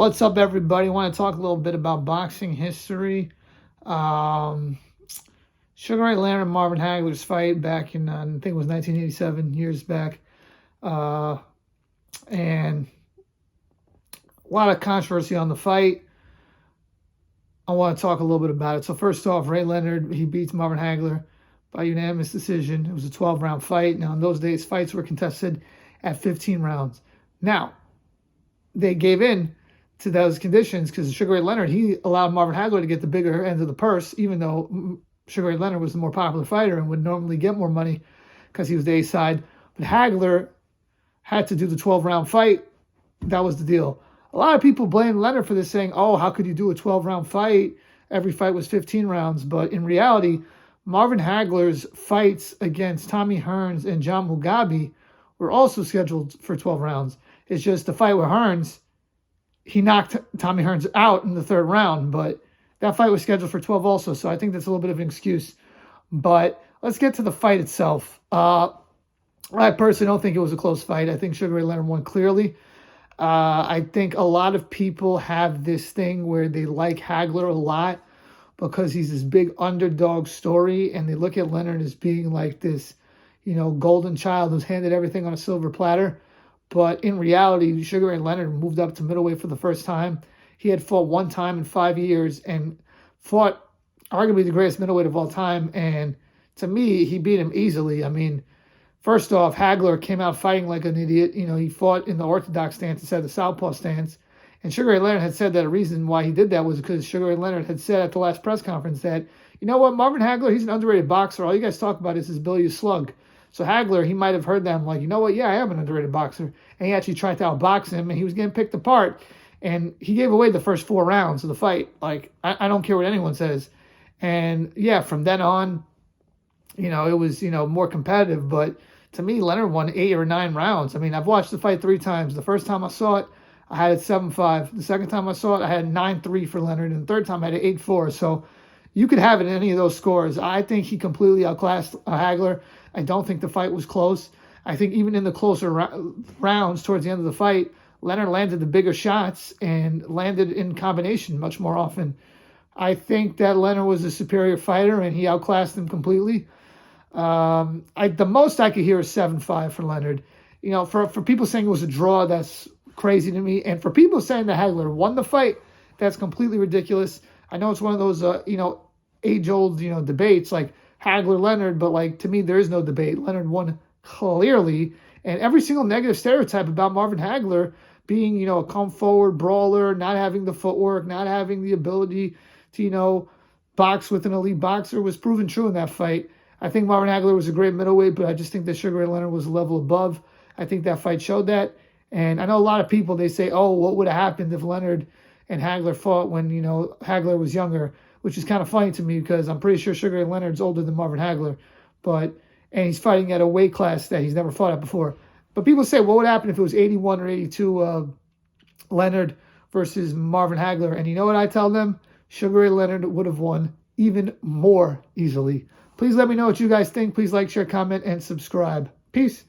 What's up, everybody? I want to talk a little bit about boxing history. Sugar Ray Leonard and Marvin Hagler's fight back in, I think it was 1987, years back. And a lot of controversy on the fight. I want to talk a little bit about it. So first off, Ray Leonard, he beats Marvin Hagler by unanimous decision. It was a 12-round fight. Now, in those days, fights were contested at 15 rounds. Now, they gave in to those conditions because Sugar Ray Leonard, he allowed Marvin Hagler to get the bigger end of the purse, even though Sugar Ray Leonard was the more popular fighter and would normally get more money because he was the A side. But Hagler had to do the 12-round fight. That was the deal. A lot of people blame Leonard for this, saying, oh, how could you do a 12-round fight? Every fight was 15 rounds. But in reality, Marvin Hagler's fights against Tommy Hearns and John Mugabe were also scheduled for 12 rounds. It's just the fight with Hearns, he knocked Tommy Hearns out in the third round, but that fight was scheduled for 12 also, so I think that's a little bit of an excuse. But let's get to the fight itself. I personally don't think it was a close fight. I think Sugar Ray Leonard won clearly. I think a lot of people have this thing where they like Hagler a lot because he's this big underdog story, and they look at Leonard as being like this, golden child who's handed everything on a silver platter. But in reality, Sugar Ray Leonard moved up to middleweight for the first time. He had fought one time in 5 years and fought arguably the greatest middleweight of all time. And to me, he beat him easily. I mean, first off, Hagler came out fighting like an idiot. He fought in the orthodox stance instead of the southpaw stance. And Sugar Ray Leonard had said that a reason why he did that was because Sugar Ray Leonard had said at the last press conference that, you know what, Marvin Hagler, he's an underrated boxer. All you guys talk about is his ability to slug. So Hagler, he might have heard them like, you know what, yeah, I am an underrated boxer. And he actually tried to outbox him, and he was getting picked apart. And he gave away the first 4 rounds of the fight. Like, I don't care what anyone says. And, yeah, from then on, it was, more competitive. But to me, Leonard won 8 or 9 rounds. I mean, I've watched the fight 3 times. The first time I saw it, I had it 7-5. The second time I saw it, I had 9-3 for Leonard. And the third time, I had it 8-4. So you could have it in any of those scores. I think he completely outclassed Hagler. I don't think the fight was close. I think even in the closer rounds towards the end of the fight, Leonard landed the bigger shots and landed in combination much more often. I think that Leonard was a superior fighter, and he outclassed him completely. The most I could hear is 7-5 for Leonard. For people saying it was a draw, that's crazy to me. And for people saying that Hagler won the fight, that's completely ridiculous. I know it's one of those, age-old, debates like Hagler-Leonard, but to me, there is no debate. Leonard won clearly, and every single negative stereotype about Marvin Hagler being, a come-forward brawler, not having the footwork, not having the ability to, box with an elite boxer was proven true in that fight. I think Marvin Hagler was a great middleweight, but I just think that Sugar Ray Leonard was a level above. I think that fight showed that. And I know a lot of people, they say, oh, what would have happened if Leonard and Hagler fought when, Hagler was younger, which is kind of funny to me because I'm pretty sure Sugar Ray Leonard's older than Marvin Hagler. And he's fighting at a weight class that he's never fought at before. But people say, what would happen if it was 81 or 82 Leonard versus Marvin Hagler? And you know what I tell them? Sugar Ray Leonard would have won even more easily. Please let me know what you guys think. Please like, share, comment, and subscribe. Peace.